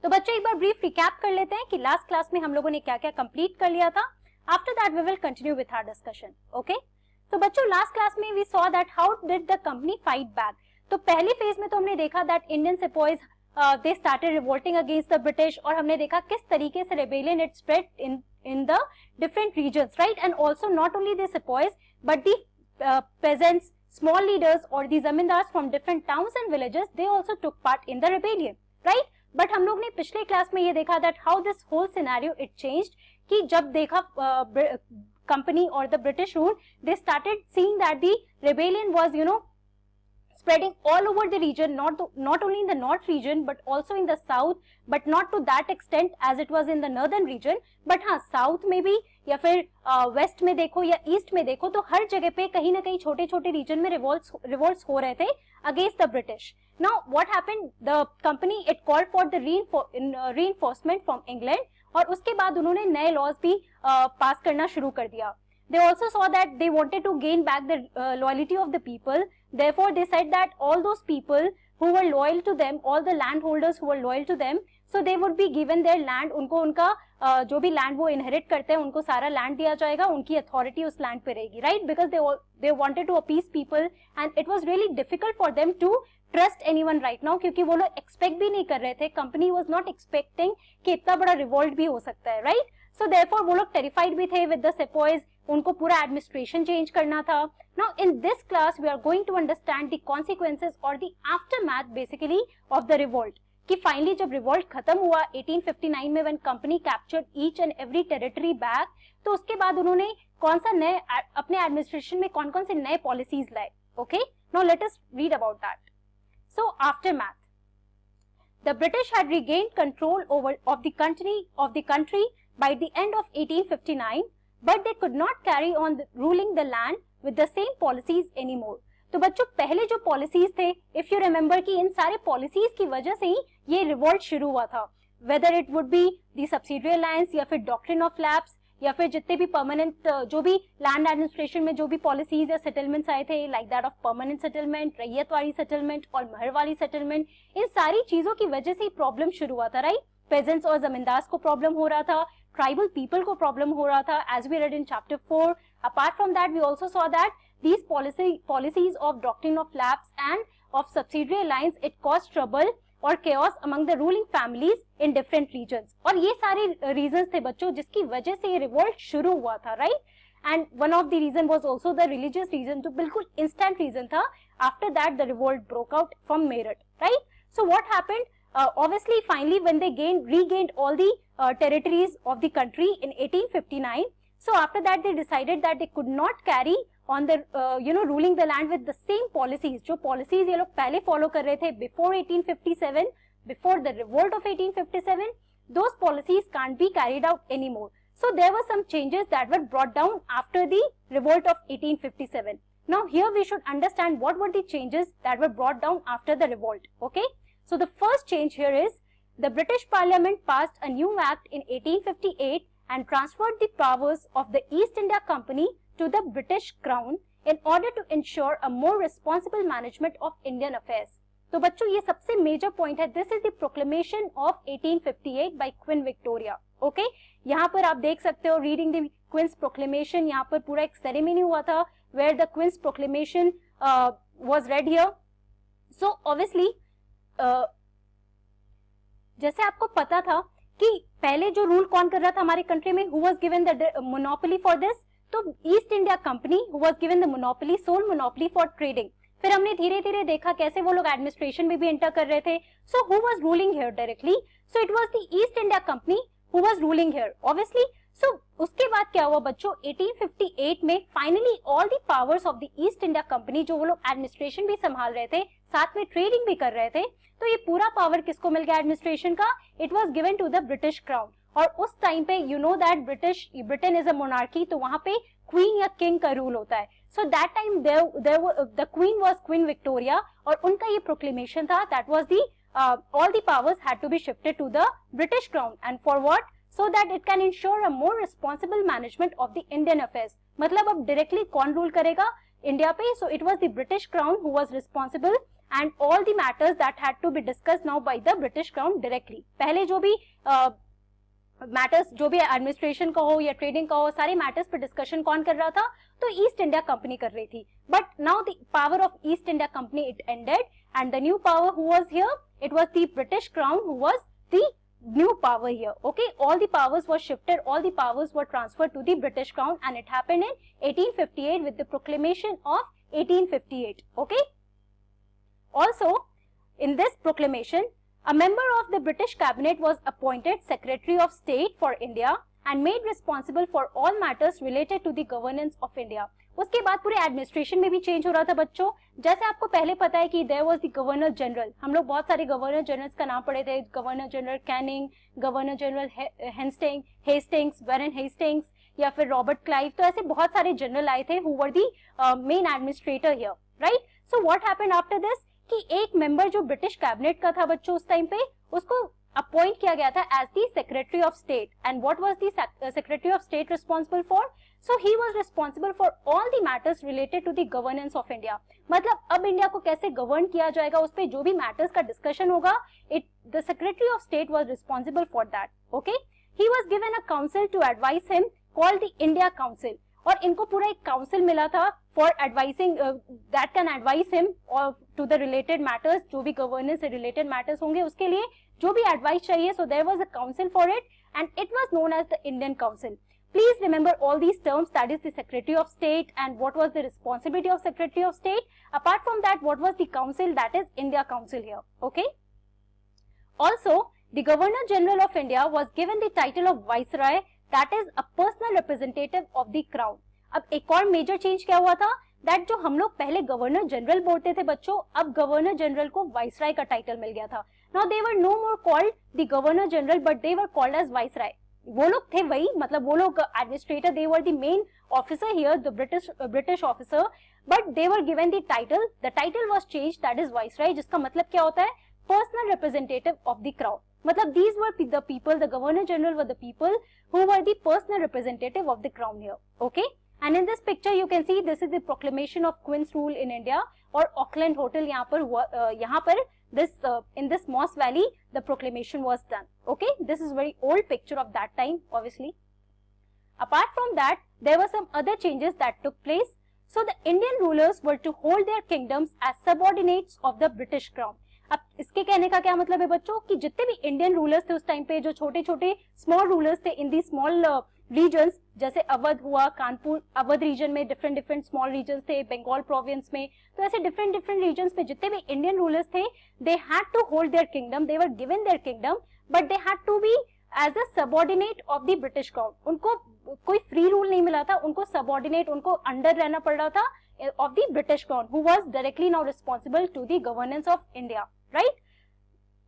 तो बच्चों एक बार ब्रीफ रिकैप कर लेते हैं कि लास्ट क्लास में हम लोगों ने क्या क्या कंप्लीट कर लिया था. After that we will continue with our discussion. Okay, तो बच्चों लास्ट क्लास में we saw that how did the company fight back. तो पहली फेज में तो हमने देखा that Indian sepoys they started revolting against the British, और हमने देखा किस तरीके से rebellion it spread in the different regions, right? And also not only the sepoys but the peasants, small leaders or the zamindars from different towns and villages, they also took part in the rebellion, right? But हम लोग ने पिछले class में ये देखा that how this whole scenario it changed, कि जब देखा company or the British rule, they started seeing that the rebellion was, you know, spreading all over the region, not only in the north region but also in the south, but not to that extent as it was in the northern region. but हाँ, south में भी या फिर waste में देखो या east में देखो, तो हर जगह पे कहीं ना कहीं छोटे छोटे रीजन में रिवोल्ट्स हो रहे थे against the British. Now what happened, the company it called for the reinforcement from England, और उसके बाद उन्होंने नए लॉज भी पास करना शुरू कर दिया. They also saw that they wanted to gain back the loyalty of the people. Therefore, they said that all those people who were loyal to them, all the landholders who were loyal to them, so they would be given their land. उनको उनका जो भी land वो inherit करते हैं, उनको सारा land दिया जाएगा, उनकी authority उस land पे रहेगी, right? Because they wanted to appease people, and it was really difficult for them to trust anyone right now, क्योंकि वो लोग expect भी नहीं कर रहे थे. Company was not expecting कि इतना बड़ा revolt भी हो सकता है, right? So therefore वो लोग terrified भी थे with the sepoys. उनको पूरा एडमिनिस्ट्रेशन चेंज करना था. Now in this class we are going to understand the consequences और the aftermath basically of the revolt, कि फाइनली जब रिवोल्ट खत्म हुआ 1859 में, when company captured each and every territory back, तो उसके बाद उन्होंने कौन सा नए अपने एडमिनिस्ट्रेशन में कौन कौन से नए पॉलिसीज लाए. Okay, now let us read about that. So aftermath, the British had regained control over of the country by the end of 1859, but they could not carry on ruling the land with the same policies anymore. तो बच्चों पहले जो policies थे, if you remember कि इन सारे policies की वजह से ही ये रिवोल्ट शुरू हुआ था, whether it would be the subsidiary alliance या फिर डॉक्ट्रिन ऑफ लैप्स, या फिर जितने भी परमानेंट जो भी लैंड एडमिनिस्ट्रेशन में जो भी पॉलिसीज या सेटलमेंट्स आए थे, like that of permanent settlement, रैयत वाली सेटलमेंट और महर वाली सेटलमेंट, इन सारी चीजों की वजह से ही प्रॉब्लम शुरू हुआ था, राइट? पेजेंट्स और जमींदार को प्रॉब्लम हो रहा था, ट्राइबल पीपल को प्रॉब्लम हो रहा था, as we read in chapter 4. Apart from that we also saw that these policies of doctrine of lapse and of subsidiary alliance, it caused trouble और chaos among the ruling families in different regions. और ये सारे reasons थे बच्चों जिसकी वजह से ये revolt शुरू हुआ था, right? And one of the reason was also the religious reason, तो बिल्कुल instant reason था. After that the revolt broke out from Meerut, right? So what happened? Obviously finally when they regained all the territories of the country in 1859, so after that they decided that they could not carry on the ruling the land with the same policies. जो policies ये लोग पहले follow कर रहे थे before 1857, before the revolt of 1857, those policies can't be carried out anymore. So there were some changes that were brought down after the revolt of 1857. Now here we should understand what were the changes that were brought down after the revolt. Okay, so the first change here is the British Parliament passed a new act in 1858 and transferred the powers of the East India Company to the British Crown in order to ensure a more responsible management of Indian affairs. तो बच्चों ये सबसे major point है. This is the proclamation of 1858 by Queen Victoria. Okay, यहाँ पर आप देख सकते हो रीडिंग द क्वींस प्रोक्लेमेशन. यहाँ पर पूरा एक सेरेमनी हुआ था where the queen's proclamation was read here. So obviously जैसे आपको पता था कि पहले जो रूल कौन कर रहा था हमारे कंट्री में, who was given the monopoly for this, तो East India company who was given the monopoly, sole monopoly for trading. फिर हमने धीरे धीरे देखा कैसे वो लोग एडमिनिस्ट्रेशन में भी एंटर कर रहे थे. So who was ruling here directly? So it was the East India company who was ruling here obviously. So उसके बाद क्या हुआ बच्चों, 1858 में finally all the powers of the East India company, जो वो लोग एडमिनिस्ट्रेशन भी संभाल रहे थे, साथ में ट्रेडिंग भी कर रहे थे, तो ये पूरा पावर किसको मिल गया एडमिनिस्ट्रेशन का? It was given to the British crown. और उस टाइम पे you know that Britain is a monarchy, तो वहां पे क्वीन या किंग का रूल होता है. So that time the queen was queen Victoria, और उनका ये प्रोक्लेमेशन था that was the all the powers had to be shifted to the British Crown. And for what? So that it can ensure a more responsible management of the Indian affairs. मतलब अब directly कौन rule करेगा India पे? So it was the British Crown who was responsible and all the matters that had to be discussed now by the British Crown directly. पहले जो भी matters जो भी एडमिनिस्ट्रेशन का हो या ट्रेडिंग का हो, सारे मैटर्स पर डिस्कशन कौन कर रहा था? तो ईस्ट इंडिया कंपनी कर रही थी. But now the power of east India company it ended and the new power who was here? It was the British crown who was the new power here. Okay, all the powers were shifted, all the powers were transferred to the British Crown, and it happened in 1858 with the proclamation of 1858. Okay, also in this proclamation a member of the British cabinet was appointed Secretary of State for India and made responsible for all matters related to the governance of India. उसके बाद पूरे administration में भी change हो रहा था बच्चों. जैसे आपको पहले पता है कि there was the governor general, हम लोग बहुत सारे गवर्नर जनरल्स का नाम पढ़े थे, governor general Canning, governor general Hastings, Warren Hastings या फिर रॉबर्ट क्लाइव. तो ऐसे बहुत सारे जनरल आए थे who were the main administrator here, right. So what happened after this कि एक मेंबर जो ब्रिटिश कैबिनेट का था बच्चों उस टाइम पे, उसको अपॉइंट किया गया था as the secretary of state. And what was the secretary of state responsible for? So he was responsible for all the matters related to the governance of India. मतलब अब इंडिया को कैसे govern किया जाएगा, उस पे जो भी मैटर्स का डिस्कशन होगा, the Secretary of State was responsible for that. Okay, he was given a council to advise him called the India Council. और इनको पूरा एक काउंसिल मिला था for advising that can advise him or to the related matters, जो भी governance से related matters होंगे उसके लिए जो भी एडवाइस चाहिए. So there was a council for it and it was known as the Indian Council. Please remember all these terms, that is the Secretary of State and what was the responsibility of Secretary of State. Apart from that, what was the council? That is India Council here. Okay. Also, the Governor General of India was given the title of Viceroy, that is a personal representative of the Crown. अब एक और major change क्या हुआ था? That जो हम लोग पहले गवर्नर जनरल बोलते थे बच्चों, अब गवर्नर जनरल को वाइसराय का टाइटल मिल गया था. Now they were no more called the governor general but they were called as viceroy. वो लोग थे वही, मतलब वो लोग administrator, they were the main officer here, the British officer, but they were given the title was changed, that is viceroy, जिसका मतलब क्या होता है? Personal representative of the crown. मतलब these were the people, the governor general were the people who were the personal representative of the crown here. Okay, and in this picture you can see this is the proclamation of Queen's rule in India, और Auckland Hotel यहाँ पर this in this Moss Valley the proclamation was done. Okay, this is very old picture of that time obviously. Apart from that, there were some other changes that took place. So the Indian rulers were to hold their kingdoms as subordinates of the British Crown. अब इसके कहने का क्या मतलब है बच्चों कि जितने भी इंडियन रूलर्स थे उस टाइम पे, जो छोटे छोटे स्मॉल रूलर्स थे इन दी स्मॉल रीजन्स, जैसे अवध हुआ, कानपुर, अवध रीजन में डिफरेंट स्मॉल रीजन्स थे, बंगाल प्रोविंस में, तो ऐसे डिफरेंट रीजन्स में जितने भी इंडियन रूलर्स थे, they had to hold their kingdom, they were given their kingdom, but they had to be as a subordinate of the British crown. उनको कोई फ्री रूल नहीं मिला था, उनको सबऑर्डिनेट, उनको अंडर रहना पड़ रहा था of the British Crown, who was directly now responsible to the governance of India, right?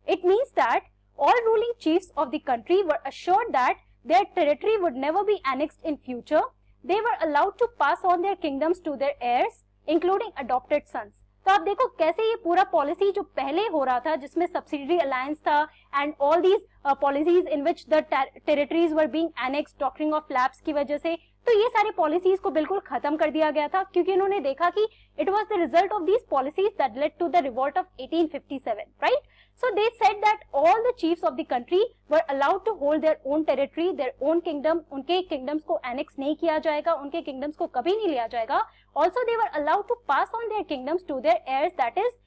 It means that all ruling chiefs of the country were assured that their territory would never be annexed in future. They were allowed to pass on their kingdoms to their heirs, including adopted sons. तो आप देखो कैसे ये पूरा policy जो पहले हो रहा था, जिसमें सब्सिडरी अलायंस था and all these policies in which the territories were being annexed doctrine of lapse की वजह से, तो ये सारी पॉलिसीज को बिल्कुल खत्म कर दिया गया था, क्योंकि इन्होंने देखा कि it was the result of these policies that led to the revolt of 1857, right? So they said that all the chiefs of the country were allowed to hold their own territory, their own kingdom. उनके kingdoms को annex नहीं किया जाएगा, उनके kingdoms को कभी नहीं लिया जाएगा. Also they were allowed to pass on their kingdoms to their heirs, that is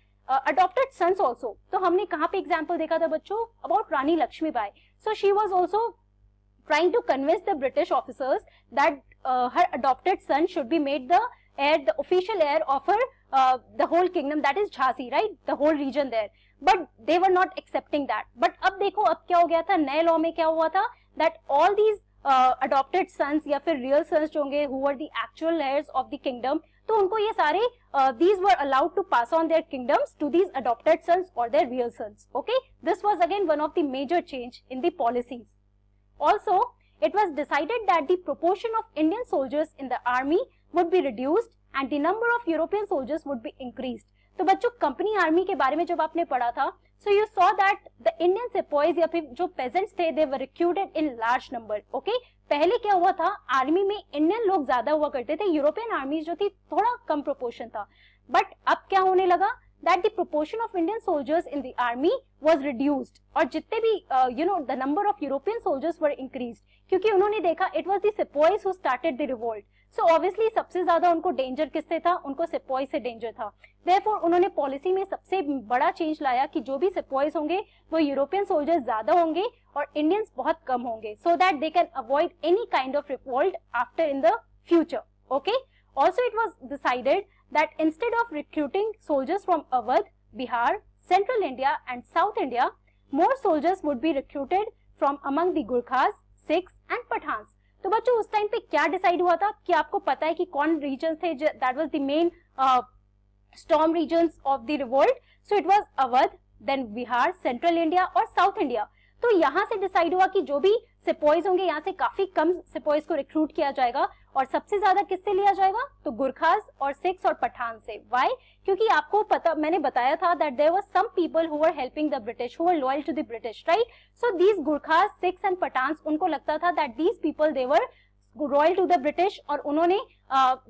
adopted sons also. तो हमने कहाँ पे example देखा था बच्चों? About Rani Lakshmibai. So she was also trying to convince the British officers that her adopted son should be made the heir, the official heir of her the whole kingdom, that is Jhansi, right? The whole region there. But they were not accepting that. But अब देखो अब क्या हो गया था, नए law में क्या हुआ था, that all these adopted sons या फिर real sons जो होंगे who were the actual heirs of the kingdom, तो उनको ये सारे these were allowed to pass on their kingdoms to these adopted sons or their real sons. Okay, this was again one of the major change in the policies. Also, it was decided that the proportion of Indian soldiers in the army would be reduced and the number of European soldiers would be increased. तो बच्चों company army के बारे में जब आपने पढ़ा था, so you saw that the Indian sepoys या फिर जो peasants थे, they were recruited in large number. Okay, पहले क्या हुआ था, आर्मी में इंडियन लोग ज्यादा हुआ करते थे, यूरोपियन आर्मी जो थी थोड़ा कम प्रोपोर्शन था. बट अब क्या होने लगा, that the proportion of Indian soldiers in the army was reduced, और जितने भी the number of European soldiers were increased, क्योंकि उन्होंने देखा it was the sepoys who started the revolt. So obviously सबसे ज्यादा उनको डेंजर किससे था, उनको सेपोई से डेंजर था. Therefore उन्होंने पॉलिसी में सबसे बड़ा चेंज लाया कि जो भी सेपोइज होंगे वो यूरोपियन सोल्जर्स ज्यादा होंगे और इंडियंस बहुत कम होंगे, so that they can avoid any kind of revolt after in the future. Okay. Also it was decided that instead of recruiting soldiers from Awadh, Bihar, Central India and South India, more soldiers would be recruited from among the Gurkhas, Sikhs and Pathans. तो बच्चों उस time पे क्या decide हुआ था कि आपको पता है कि कौन रीजन थे, that was the main storm reasons of the revolt. So it was Awadh, then Bihar, central India और साउथ इंडिया. तो यहाँ से डिसाइड हुआ कि जो भी सिपोइज होंगे यहाँ से काफी कम सिपोइज को रिक्रूट किया जाएगा और सबसे ज्यादा किससे लिया जाएगा, तो गुरखास और सिख्स और पठान से. व्हाई? क्योंकि आपको पता, मैंने बताया था that there was some people who were helping the British, who were loyal to the British, right. So these Gurkhas, Sikhs and Pathans, उनको लगता था that these people they were loyal to the British और उन्होंने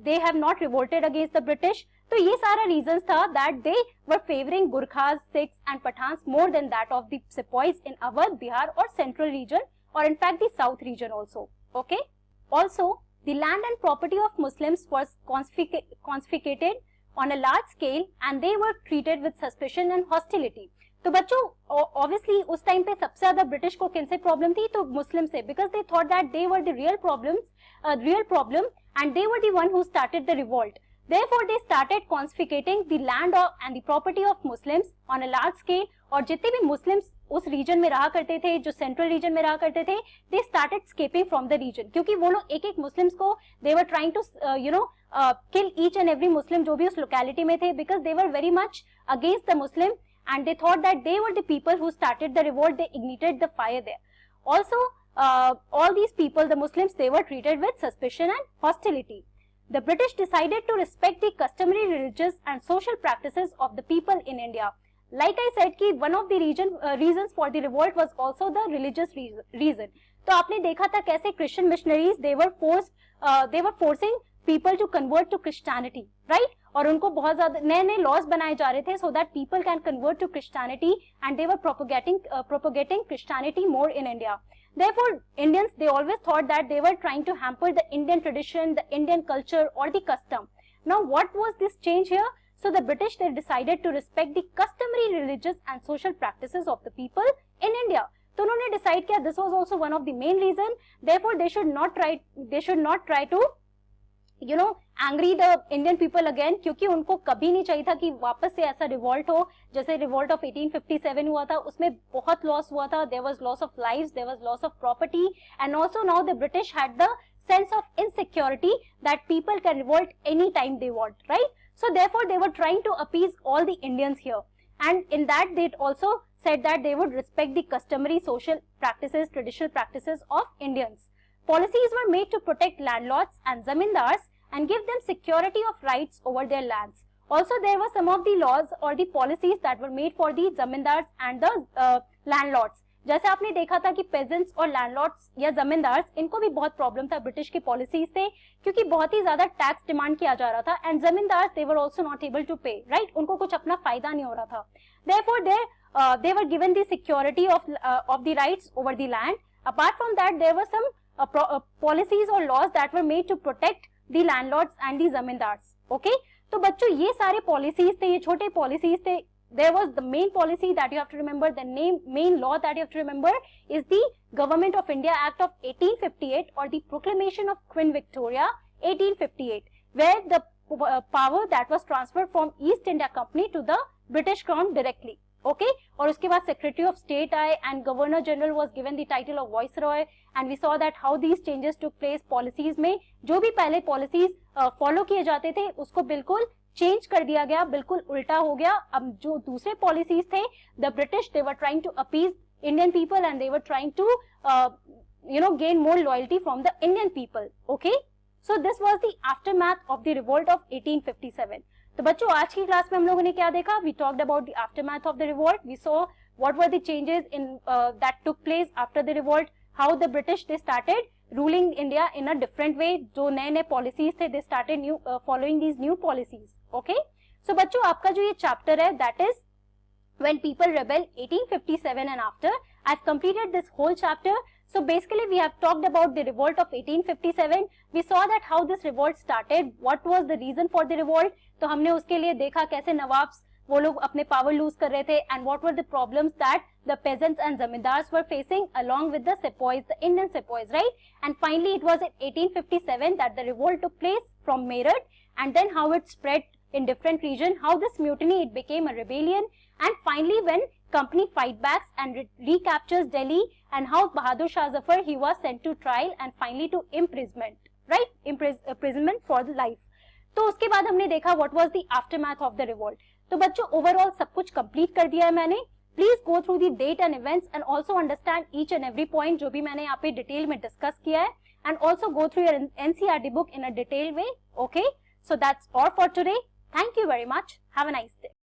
they have not revolted against the British. तो ये सारा reasons था that they were favouring Gurkhas, Sikhs and Pathans more than that of the sepoys in Awadh, Bihar और central region or in fact the south region also. Okay. Also the land and property of Muslims was confiscated on a large scale and they were treated with suspicion and hostility. तो बच्चों obviously उस time पे सबसे ज्यादा British को किन से problem थी, तो मुस्लिम से, because they thought that they were the real problem and they were the one who started the revolt. Therefore they started confiscating the land and the property of Muslims on a large scale. और जितने भी Muslims उस reason में रहा करते थे, जो central region में रहा करते थे, they started escaping from the region, क्योंकि वो लोग एक एक मुस्लिम्स को they were trying to kill each and every Muslim जो भी उस लोकेलिटी में थे, because they were very much against the Muslim and they thought that they were the people who started the revolt. They ignited the fire there. Also all these people, the Muslims, they were treated with suspicion and hostility. The British decided to respect the customary religious and social practices of the people in India. Like I said कि one of the reasons for the revolt was also the religious reason. तो आपने देखा था कैसे Christian missionaries they were forcing people to convert to Christianity, right? और उनको बहुत ज्यादा नए नए लॉज बनाए जा रहे थे so that people can convert to Christianity and they were propagating Christianity more in India. Therefore Indians, they always thought that they were trying to hamper the Indian tradition, the Indian culture or the custom. Now what was this change here? So the British, they decided to respect the customary religious and social practices of the people in India. तो उन्होंने decide किया this was also one of the main reason. Therefore they should not try to angry the Indian people again, क्योंकि उनको कभी नहीं चाहिए था कि वापस से ऐसा रिवॉल्ट हो जैसे रिवॉल्ट ऑफ 1857 हुआ था. उसमें बहुत लॉस हुआ था. there was loss of lives, there was loss of property, and also now the British had the sense of insecurity that people can revolt anytime they want, right? So therefore they were trying to appease all the Indians here, and in that they also said that they would respect the customary social practices, traditional practices of Indians. Policies were made to protect landlords and zamindars and give them security of rights over their lands. Also there were some of the laws or the policies that were made for the zamindars and the landlords. जैसे आपने देखा था कि pageants और landlords या जमींदार्स, इनको भी बहुत प्रॉब्लम था ब्रिटिश की पॉलिसीज से, क्योंकि बहुत ही ज्यादा टैक्स डिमांड किया जा रहा था. And zamindars they were also not able to pay, right? उनको कुछ अपना फायदा नहीं हो रहा था. Therefore they were given the security of the rights over the land. Apart from that there were some policies or laws that were made to protect the landlords and the zamindars. Okay, तो बच्चों ये सारे policies थे, ये छोटे policies थे. There was the main policy that you have to remember, the main law that you have to remember is the Government of India Act of 1858 or the Proclamation of Queen Victoria 1858, where the power that was transferred from East India Company to the British Crown directly. Okay, और उसके बाद Secretary of State आए and Governor General was given the title of Viceroy, and we saw that how these changes took place. Policies में जो भी पहले policies follow किए जाते थे उसको बिल्कुल चेंज कर दिया गया, बिल्कुल उल्टा हो गया. अब जो दूसरे पॉलिसीज थे, the British they were trying to appease Indian people and they were trying to gain more loyalty from the Indian people. Okay, so this was the aftermath of the revolt of 1857. तो बच्चों आज की class में हम लोगों ने क्या देखा? We talked about the aftermath of the revolt. We saw what were the changes in that took place after the revolt, how the British they started ruling India in a different way. जो नए नए policies थे, they started following these new policies. Okay, सो बच्चों आपका जो ये chapter है that is when people rebel 1857 and after. I've completed this whole chapter. So basically we have talked about the revolt of 1857. We saw that how this revolt started, what was the reason for the revolt. तो हमने उसके लिए देखा कैसे nawabs वो लोग अपने power loose कर रहे थे and what were the problems that the peasants and zamindars were facing along with the sepoys, the Indian sepoys, right? And finally it was in 1857 that the revolt took place from Meerut, and then how it spread in different region, how this mutiny it became a rebellion, and finally when company fight backs and recaptures Delhi, and how Bahadur Shah Zafar he was sent to trial and finally to imprisonment, right? Imprisonment for life. तो उसके बाद हमने देखा what was the aftermath of the revolt. तो बच्चों overall सब कुछ complete कर दिया है मैंने. Please go through the date and events and also understand each and every point जो भी मैंने यहाँ पे डिटेल में डिस्कस किया है, and also go through your NCERT book in a detail way. Okay, so that's all for today. Thank you very much. Have a nice day.